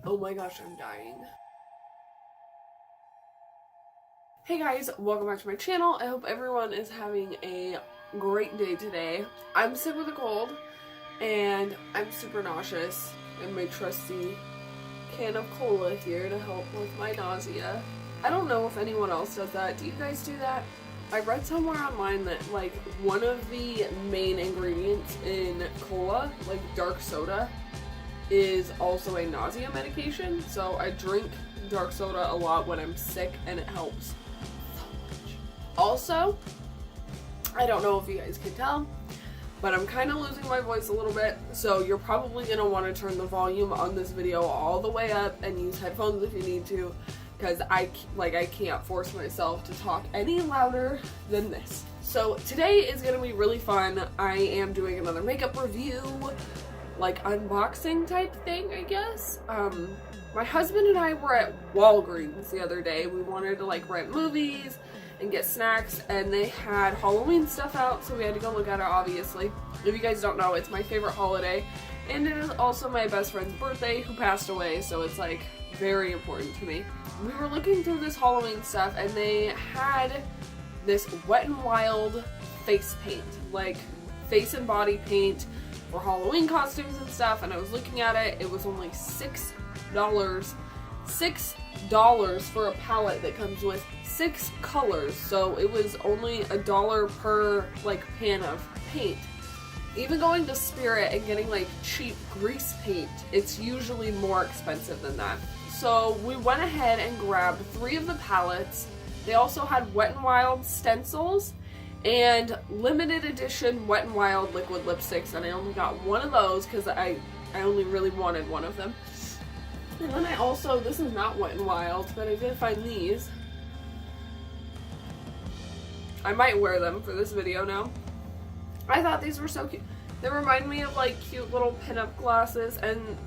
Oh my gosh, I'm dying. Hey guys, welcome back to my channel. I hope everyone is having a great day today. I'm sick with a cold and I'm super nauseous, and my trusty can of cola here to help with my nausea. I don't know if anyone else does that. Do you guys do that? I read somewhere online that like one of the main ingredients in cola, like dark soda, is also a nausea medication. So I drink dark soda a lot when I'm sick and it helps so much. Also, I don't know if you guys can tell, but I'm kind of losing my voice a little bit, so you're probably going to want to turn the volume on this video all the way up and use headphones if you need to, because I can't force myself to talk any louder than this. So today is going to be really fun. I am doing another makeup review, like unboxing type thing, I guess. My husband and I were at Walgreens the other day. We wanted to like rent movies and get snacks, and they had Halloween stuff out, so we had to go look at it, obviously. If you guys don't know, it's my favorite holiday, and it is also my best friend's birthday who passed away, so it's like very important to me. We were looking through this Halloween stuff, and they had this Wet n Wild face paint, like face and body paint for Halloween costumes and stuff, and I was looking at it. It was only $6 for a palette that comes with 6 colors, so it was only $1 per like pan of paint. Even going to Spirit and getting like cheap grease paint, it's usually more expensive than that. So we went ahead and grabbed 3 of the palettes. They also had Wet n Wild stencils and limited edition Wet n Wild liquid lipsticks, and I only got one of those because I only really wanted one of them. And then I also, this is not Wet n Wild, but I did find these. I might wear them for this video now. I thought these were so cute. They remind me of like cute little pinup glasses, and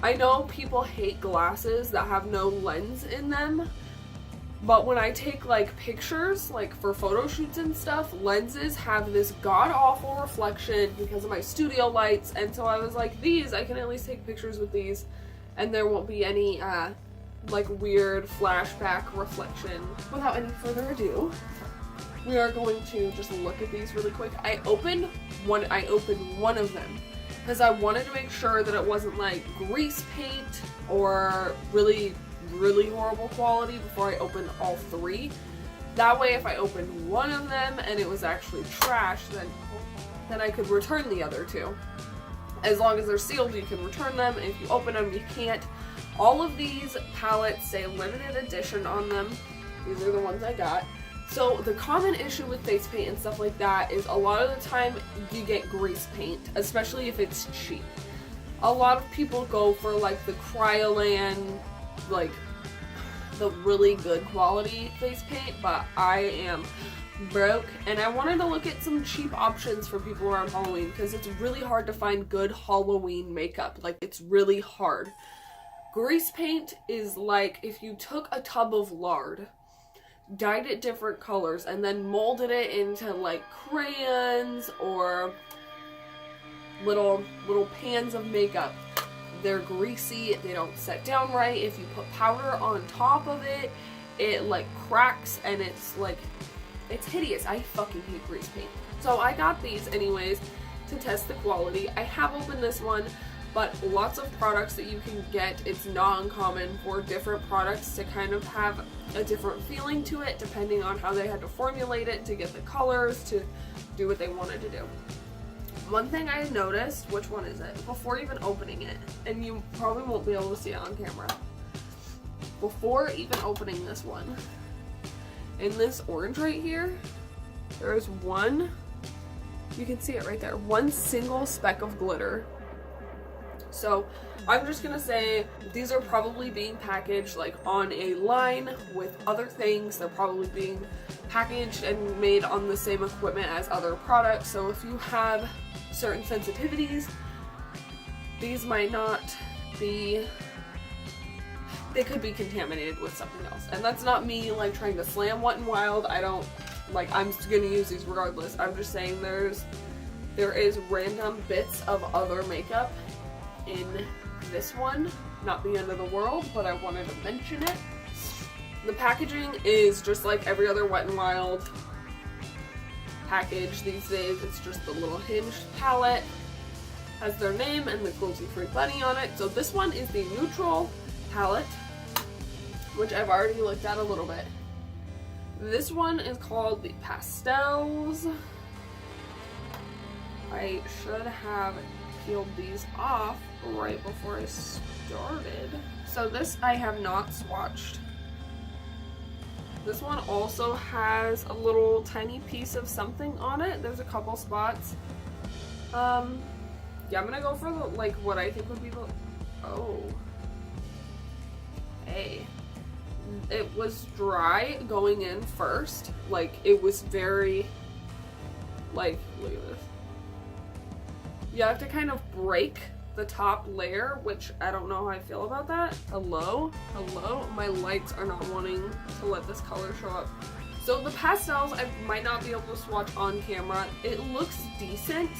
I know people hate glasses that have no lens in them, but when I take like pictures, like for photo shoots and stuff, lenses have this god-awful reflection because of my studio lights, and so I was like, these, I can at least take pictures with these, and there won't be any like weird flashback reflection. Without any further ado, we are going to just look at these really quick. I opened one of them because I wanted to make sure that it wasn't like grease paint or really horrible quality before I opened all 3. That way, if I opened one of them and it was actually trash, then I could return the other 2. As long as they're sealed, you can return them. If you open them, you can't. All of these palettes say limited edition on them. These are the ones I got. So the common issue with face paint and stuff like that is a lot of the time you get grease paint, especially if it's cheap. A lot of people go for like the Kryolan, like the really good quality face paint, but I am broke and I wanted to look at some cheap options for people around Halloween because it's really hard to find good Halloween makeup. Like, it's really hard. Grease paint is like if you took a tub of lard, dyed it different colors, and then molded it into like crayons or little pans of makeup. They're greasy, they don't set down right. If you put powder on top of it, it like cracks, and it's like, it's hideous. I fucking hate grease paint. So I got these anyways to test the quality. I have opened this one, but lots of products that you can get, it's not uncommon for different products to kind of have a different feeling to it depending on how they had to formulate it to get the colors to do what they wanted to do. One thing I noticed, which one is it? Before even opening it, and you probably won't be able to see it on camera. Before even opening this one, in this orange right here, there is one, you can see it right there, one single speck of glitter. So I'm just gonna say these are probably being packaged like on a line with other things. They're probably being packaged and made on the same equipment as other products. So if you have certain sensitivities, these might not be, they could be contaminated with something else. And that's not me like trying to slam Wet n Wild. I don't, like, I'm gonna use these regardless. I'm just saying there is random bits of other makeup in this one not the end of the world, but I wanted to mention it. The packaging is just like every other Wet n Wild package these days. It's just the little hinged palette, has their name and the gluten-free bunny on it. So this one is the neutral palette, which I've already looked at a little bit. This one is called the pastels. I should have peeled these off right before I started. So this I have not swatched. This one also has a little tiny piece of something on it. There's a couple spots. Yeah, I'm gonna go for the, like, what I think would be the, oh. Hey. It was dry going in first. Like, it was very, like, look at this. You have to kind of break the top layer, which I don't know how I feel about that. Hello? Hello? My lights are not wanting to let this color show up. So the pastels, I might not be able to swatch on camera. It looks decent.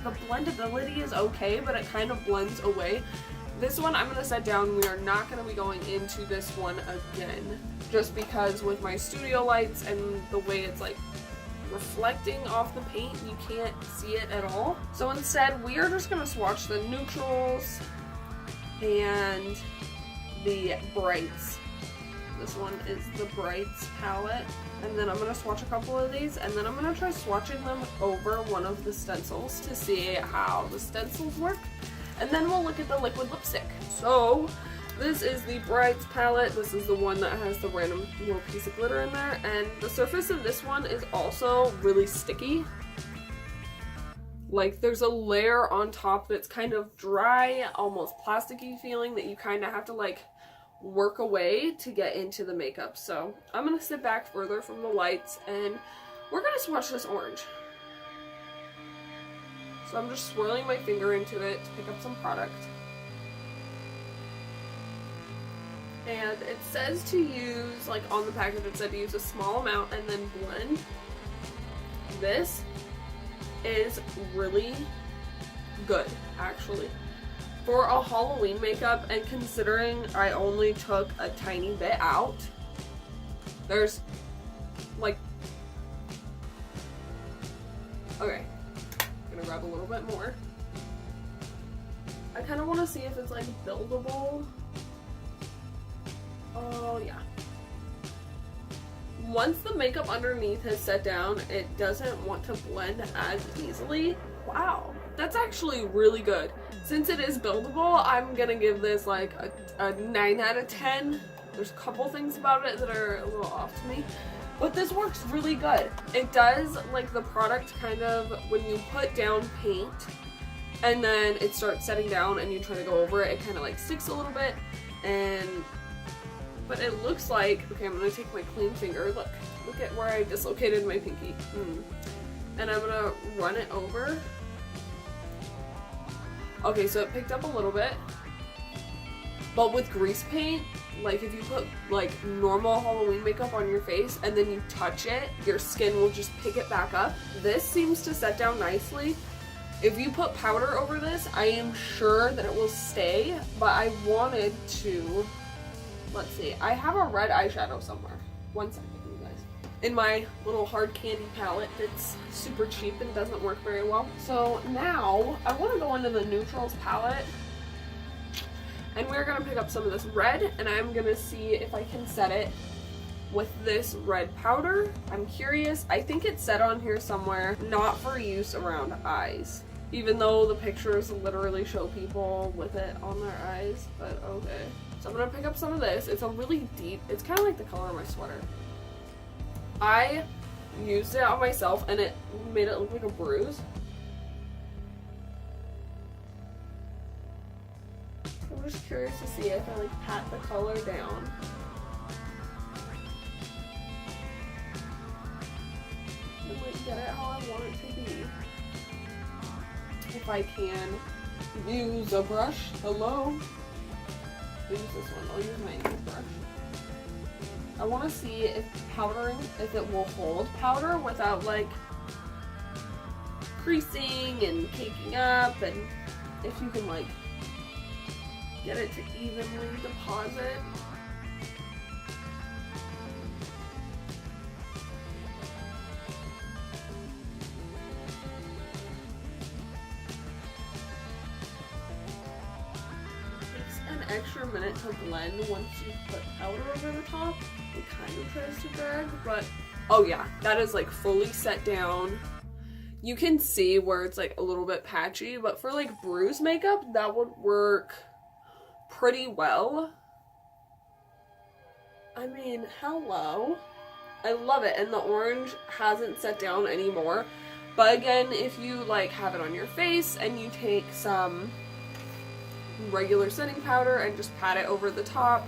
The blendability is okay, but it kind of blends away. This one I'm going to set down. We are not going to be going into this one again, just because with my studio lights and the way it's like reflecting off the paint, you can't see it at all. So instead, we are just going to swatch the neutrals and the brights. This one is the brights palette, and then I'm going to swatch a couple of these, and then I'm going to try swatching them over one of the stencils to see how the stencils work, and then we'll look at the liquid lipstick. So this is the Brights palette. This is the one that has the random little piece of glitter in there, and the surface of this one is also really sticky. Like, there's a layer on top that's kind of dry, almost plasticky feeling that you kind of have to like work away to get into the makeup. So I'm gonna sit back further from the lights and we're gonna swatch this orange. So I'm just swirling my finger into it to pick up some product. And it says to use, like on the package it said to use a small amount and then blend. This is really good, actually. For a Halloween makeup, and considering I only took a tiny bit out, there's like, okay, I'm gonna grab a little bit more. I kind of want to see if it's like buildable. Oh yeah. Once the makeup underneath has set down, it doesn't want to blend as easily. Wow, that's actually really good. Since it is buildable, I'm gonna give this like a 9 out of 10. There's a couple things about it that are a little off to me, but this works really good. It does, like, the product kind of, when you put down paint and then it starts setting down and you try to go over it, it kind of like sticks a little bit, but it looks like, okay, I'm gonna take my clean finger, look at where I dislocated my pinky. And I'm gonna run it over. Okay, so it picked up a little bit, but with grease paint, like if you put like normal Halloween makeup on your face and then you touch it, your skin will just pick it back up. This seems to set down nicely. If you put powder over this, I am sure that it will stay, but I wanted to, let's see, I have a red eyeshadow somewhere. One second, you guys. In my little hard candy palette that's super cheap and doesn't work very well. So now I want to go into the neutrals palette, and we're going to pick up some of this red, and I'm going to see if I can set it with this red powder. I'm curious. I think it's set on here somewhere, not for use around eyes, even though the pictures literally show people with it on their eyes, but okay. So I'm going to pick up some of this. It's a really deep, it's kind of like the color of my sweater. I used it on myself and it made it look like a bruise. I'm just curious to see if I like pat the color down. And like get it how I want it to be. If I can use a brush, hello. Use this one, I'll use my ink brush. I want to see if powdering, if it will hold powder without like creasing and caking up, and if you can like get it to evenly deposit. Extra minute to blend once you put powder over the top. It kind of tries to drag, but oh yeah, that is like fully set down. You can see where it's like a little bit patchy, but for like bruise makeup, that would work pretty well. I mean, hello. I love it, and the orange hasn't set down anymore. But again, if you like have it on your face and you take some regular setting powder and just pat it over the top,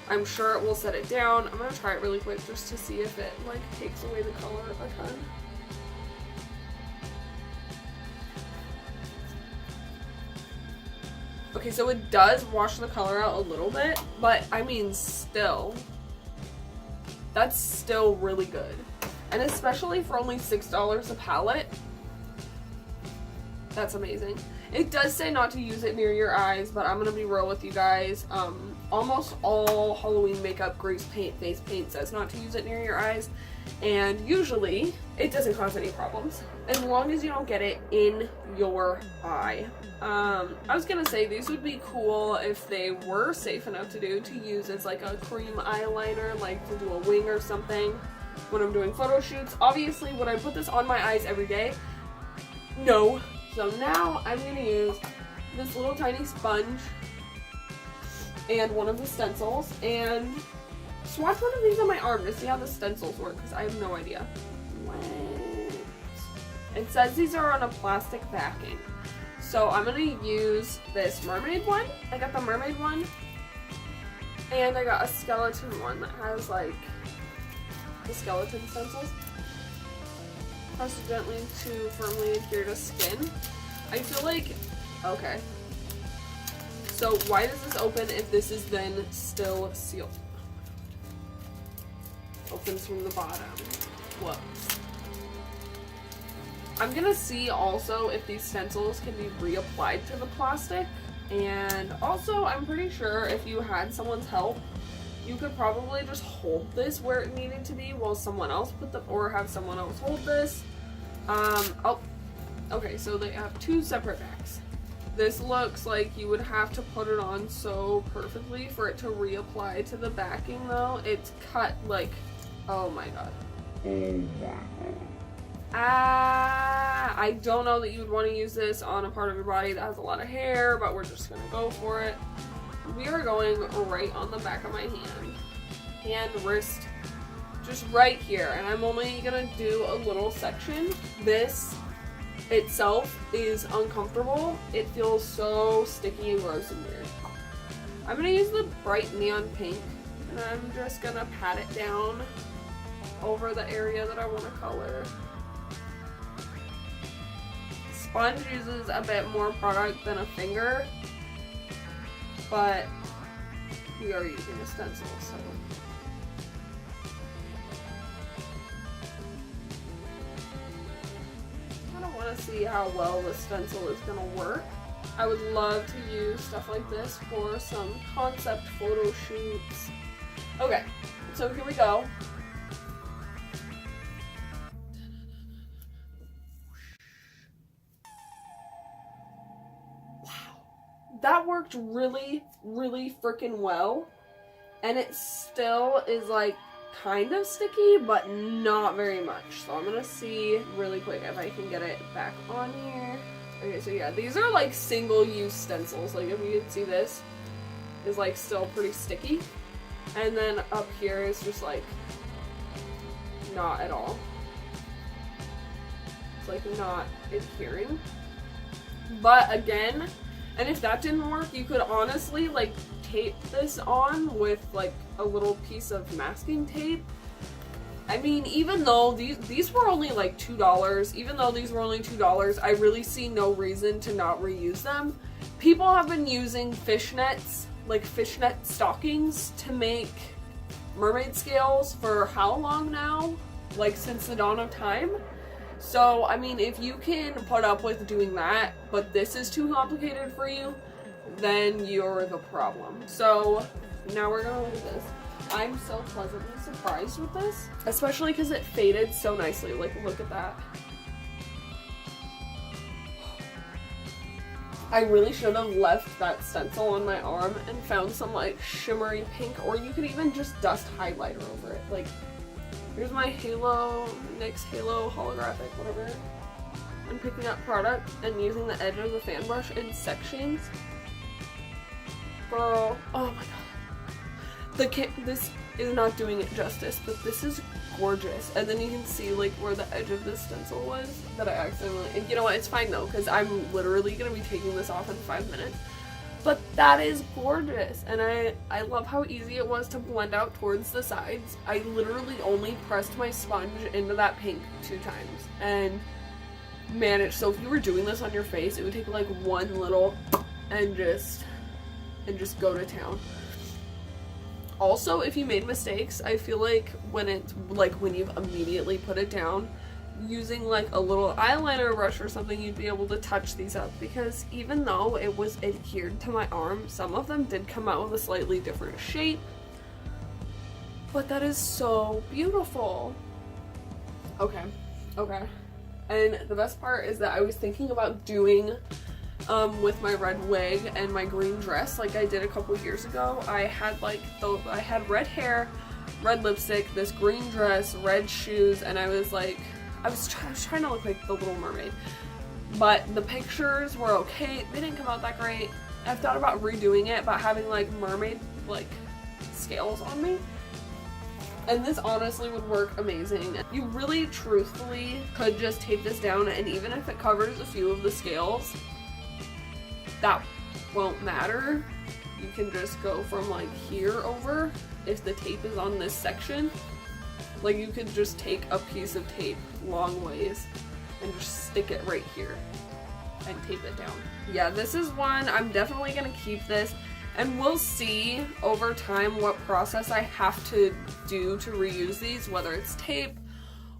I'm sure it will set it down. I'm gonna try it really quick just to see if it like takes away the color a ton. Okay, so it does wash the color out a little bit, but I mean still, that's still really good. And especially for only $6 a palette, that's amazing. It does say not to use it near your eyes, but I'm gonna be real with you guys. Almost all Halloween makeup, grease paint, face paint says not to use it near your eyes, and usually it doesn't cause any problems as long as you don't get it in your eye. I was gonna say these would be cool if they were safe enough to use as like a cream eyeliner, like to do a wing or something when I'm doing photo shoots. Obviously, would I put this on my eyes every day? No. So now I'm going to use this little tiny sponge and one of the stencils and swatch one of these on my arm to see how the stencils work, because I have no idea. It says these are on a plastic backing. So I'm going to use this mermaid one. I got the mermaid one. And I got a skeleton one that has like the skeleton stencils. Press gently to firmly adhere to skin. I feel like, okay. So why does this open if this is then still sealed? Opens from the bottom. Whoops. I'm gonna see also if these stencils can be reapplied to the plastic. And also, I'm pretty sure if you had someone's help, you could probably just hold this where it needed to be while someone else or have someone else hold this. Oh, okay, so they have two separate backs. This looks like you would have to put it on so perfectly for it to reapply to the backing though. It's cut like, oh my god. Oh my god. I don't know that you would want to use this on a part of your body that has a lot of hair, but we're just gonna go for it. We are going right on the back of my hand, wrist, just right here, and I'm only gonna do a little section. This itself is uncomfortable. It feels so sticky and gross and weird. I'm gonna use the bright neon pink, and I'm just gonna pat it down over the area that I want to color. Sponge uses a bit more product than a finger, but we are using a stencil, so. I don't want to see how well the stencil is going to work. I would love to use stuff like this for some concept photo shoots. Okay, so here we go. That worked really, really freaking well. And it still is like kind of sticky, but not very much. So I'm gonna see really quick if I can get it back on here. Okay, so yeah, these are like single-use stencils. Like if you can see, this is like still pretty sticky. And then up here is just like not at all. It's like not adhering. But again, and if that didn't work, you could honestly like tape this on with like a little piece of masking tape. I mean, even though these were only like $2, even though these were only $2, I really see no reason to not reuse them. People have been using fishnets, like fishnet stockings, to make mermaid scales for how long now? Like since the dawn of time. So, I mean, if you can put up with doing that, but this is too complicated for you, then you're the problem. So now we're gonna look at this. I'm so pleasantly surprised with this, especially because it faded so nicely. Like, look at that. I really should have left that stencil on my arm and found some like shimmery pink, or you could even just dust highlighter over it. Like, here's my Halo, NYX Halo holographic, whatever. I'm picking up product and using the edge of the fan brush in sections. Girl, oh my god. This is not doing it justice, but this is gorgeous. And then you can see like where the edge of this stencil was that I accidentally, and you know what, it's fine though, because I'm literally gonna be taking this off in 5 minutes. But that is gorgeous, and I love how easy it was to blend out towards the sides. I literally only pressed my sponge into that pink 2 times and managed. So if you were doing this on your face, it would take like one little and just go to town. Also, if you made mistakes, I feel like when you've immediately put it down, using like a little eyeliner brush or something, you'd be able to touch these up, because even though it was adhered to my arm, some of them did come out with a slightly different shape. But that is so beautiful. Okay. And the best part is that I was thinking about doing with my red wig and my green dress like I did a couple years ago. I had red hair, red lipstick, this green dress, red shoes, and I was trying to look like the Little Mermaid. But the pictures were okay. They didn't come out that great. I've thought about redoing it, but having like mermaid like scales on me. And this honestly would work amazing. You really truthfully could just tape this down, and even if it covers a few of the scales, that won't matter. You can just go from like here over, if the tape is on this section. Like, you could just take a piece of tape long ways and just stick it right here and tape it down. Yeah, this is one, I'm definitely gonna keep this, and we'll see over time what process I have to do to reuse these, whether it's tape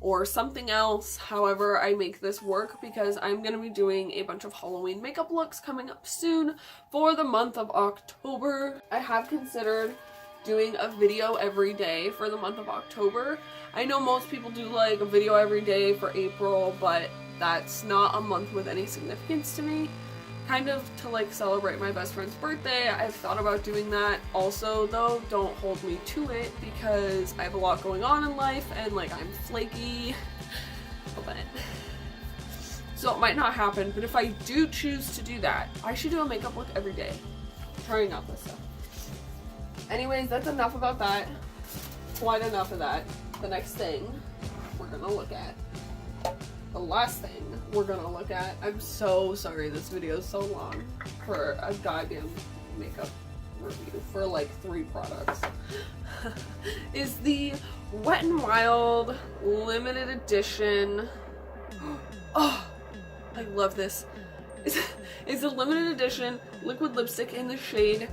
or something else. However I make this work, because I'm gonna be doing a bunch of Halloween makeup looks coming up soon for the month of October. I have considered doing a video every day for the month of October. I know most people do like a video every day for April, but that's not a month with any significance to me. Kind of to like celebrate my best friend's birthday, I've thought about doing that. Also though, don't hold me to it, because I have a lot going on in life and like I'm flaky. But so it might not happen, but if I do choose to do that, I should do a makeup look every day. Trying out this stuff. Anyways, that's enough about that. Quite enough of that. The next thing we're gonna look at, the last thing we're gonna look at, I'm so sorry this video is so long for a goddamn makeup review for like 3 products, is the Wet n Wild limited edition. Oh, I love this. It's a limited edition liquid lipstick in the shade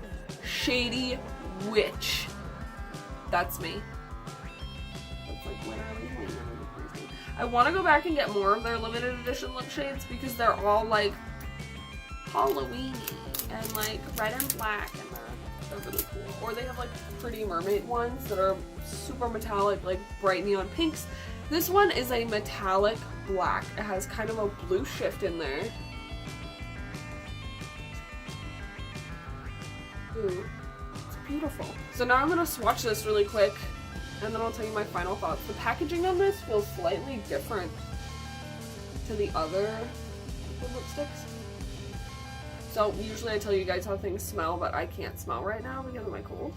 Shady Witch. That's me. That's like literally me. I want to go back and get more of their limited edition lip shades, because they're all like Halloween and like red and black, and they're really cool. Or they have like pretty mermaid ones that are super metallic, like bright neon pinks. This one is a metallic black. It has kind of a blue shift in there. Ooh. Beautiful. So now I'm gonna swatch this really quick, and then I'll tell you my final thoughts. The packaging on this feels slightly different to the other lipsticks. So usually I tell you guys how things smell, but I can't smell right now because of my cold.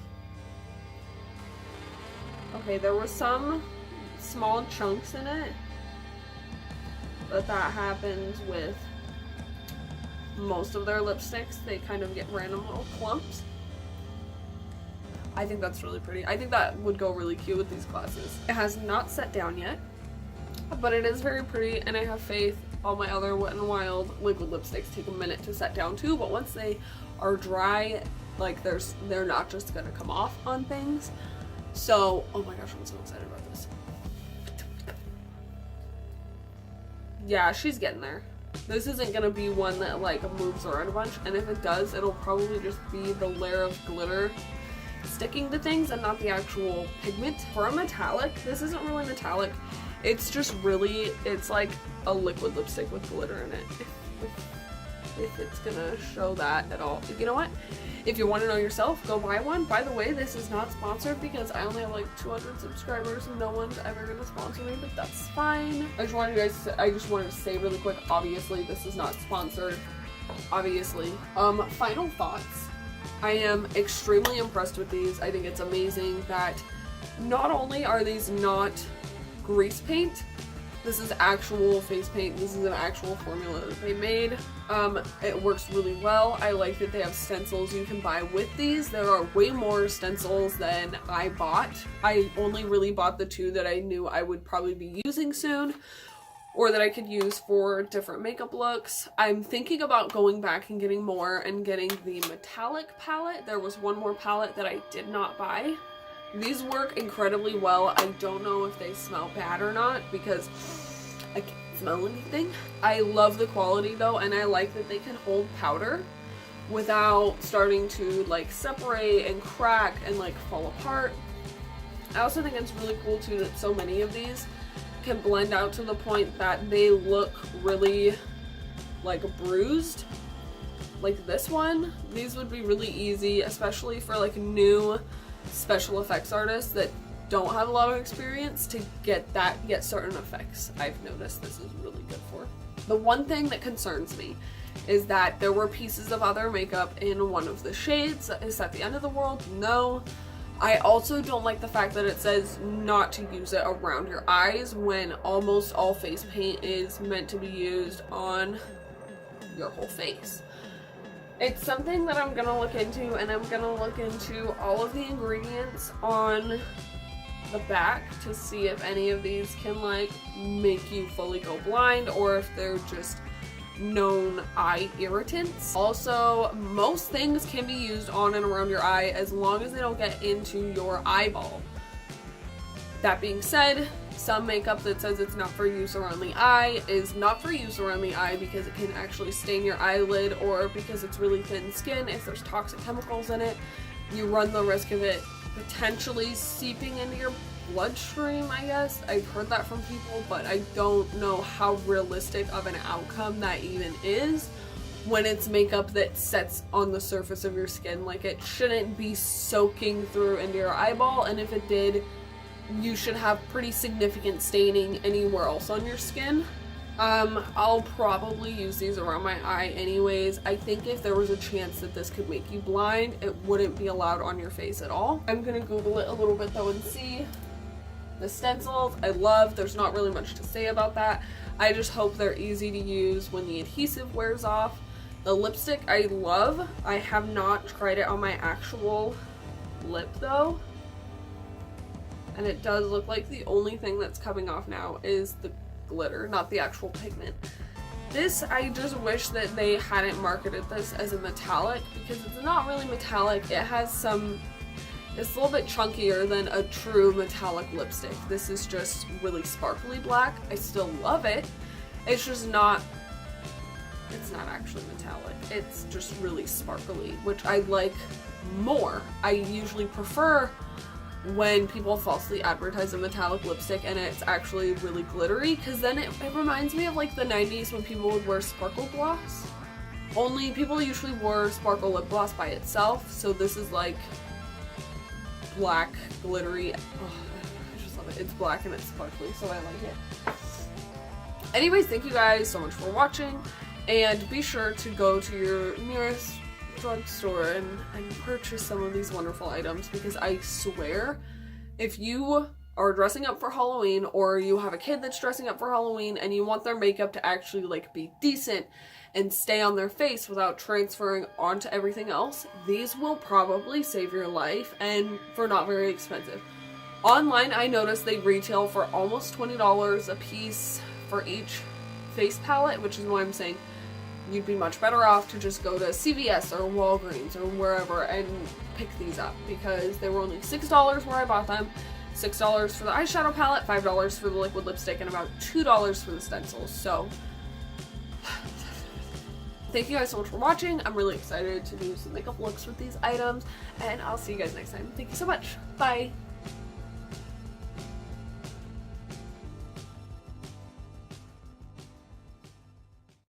Okay, there were some small chunks in it, but that happens with most of their lipsticks. They kind of get random little clumps. I think that's really pretty. I think that would go really cute with these glasses. It has not set down yet, but it is very pretty, and I have faith. All my other Wet n Wild liquid lipsticks take a minute to set down too, but once they are dry, like they're not just gonna come off on things. So, oh my gosh, I'm so excited about this. Yeah, she's getting there. This isn't gonna be one that like moves around a bunch, and if it does, it'll probably just be the layer of glitter sticking to things and not the actual pigment. For a metallic, this isn't really metallic. It's just really, it's like a liquid lipstick with glitter in it. If it's gonna show that at all. You know what? If you want to know yourself, go buy one. By the way, this is not sponsored because I only have like 200 subscribers and no one's ever gonna sponsor me, but that's fine. I just wanted to say really quick, obviously this is not sponsored. Obviously. Final thoughts. I am extremely impressed with these. I think it's amazing that not only are these not grease paint, this is actual face paint. This is an actual formula that they made. It works really well. I like that they have stencils you can buy with these. There are way more stencils than I bought. I only really bought the 2 that I knew I would probably be using soon, or that I could use for different makeup looks. I'm thinking about going back and getting more and getting the metallic palette. There was one more palette that I did not buy. These work incredibly well. I don't know if they smell bad or not because I can't smell anything. I love the quality though, and I like that they can hold powder without starting to like separate and crack and like fall apart. I also think it's really cool too that so many of these can blend out to the point that they look really like bruised. Like this one, these would be really easy, especially for like new special effects artists that don't have a lot of experience to get certain effects. I've noticed this is really good for. The one thing that concerns me is that there were pieces of other makeup in one of the shades. Is that the end of the world? No. I also don't like the fact that it says not to use it around your eyes when almost all face paint is meant to be used on your whole face. It's something that I'm gonna look into, and I'm gonna look into all of the ingredients on the back to see if any of these can like make you fully go blind or if they're just known eye irritants. Also, most things can be used on and around your eye as long as they don't get into your eyeball. That being said, some makeup that says it's not for use around the eye is not for use around the eye because it can actually stain your eyelid, or because it's really thin skin. If there's toxic chemicals in it, you run the risk of it potentially seeping into your bloodstream, I guess. I've heard that from people, but I don't know how realistic of an outcome that even is when it's makeup that sets on the surface of your skin. Like, it shouldn't be soaking through into your eyeball, and if it did, you should have pretty significant staining anywhere else on your skin. I'll probably use these around my eye anyways. I think if there was a chance that this could make you blind, it wouldn't be allowed on your face at all. I'm gonna Google it a little bit though and see. The stencils, I love. There's not really much to say about that. I just hope they're easy to use when the adhesive wears off. The lipstick I love. I have not tried it on my actual lip though. And it does look like the only thing that's coming off now is the glitter, not the actual pigment. This, I just wish that they hadn't marketed this as a metallic because it's not really metallic. It has some, it's a little bit chunkier than a true metallic lipstick. This is just really sparkly black. I still love it. It's just not, it's not actually metallic. It's just really sparkly, which I like more. I usually prefer when people falsely advertise a metallic lipstick and it's actually really glittery, because then it reminds me of like the 90s when people would wear sparkle gloss. Only people usually wore sparkle lip gloss by itself, so this is like black, glittery. Oh, I just love it. It's black and it's sparkly, so I like it. Anyways, thank you guys so much for watching, and be sure to go to your nearest drugstore and purchase some of these wonderful items, because I swear if you are dressing up for Halloween, or you have a kid that's dressing up for Halloween and you want their makeup to actually like be decent and stay on their face without transferring onto everything else, these will probably save your life, and for not very expensive. Online, I noticed they retail for almost $20 a piece for each face palette, which is why I'm saying you'd be much better off to just go to CVS or Walgreens or wherever and pick these up, because they were only $6 where I bought them. $6 for the eyeshadow palette, $5 for the liquid lipstick, and about $2 for the stencils. So Thank you guys so much for watching. I'm really excited to do some makeup looks with these items, and I'll see you guys next time. Thank you so much. Bye!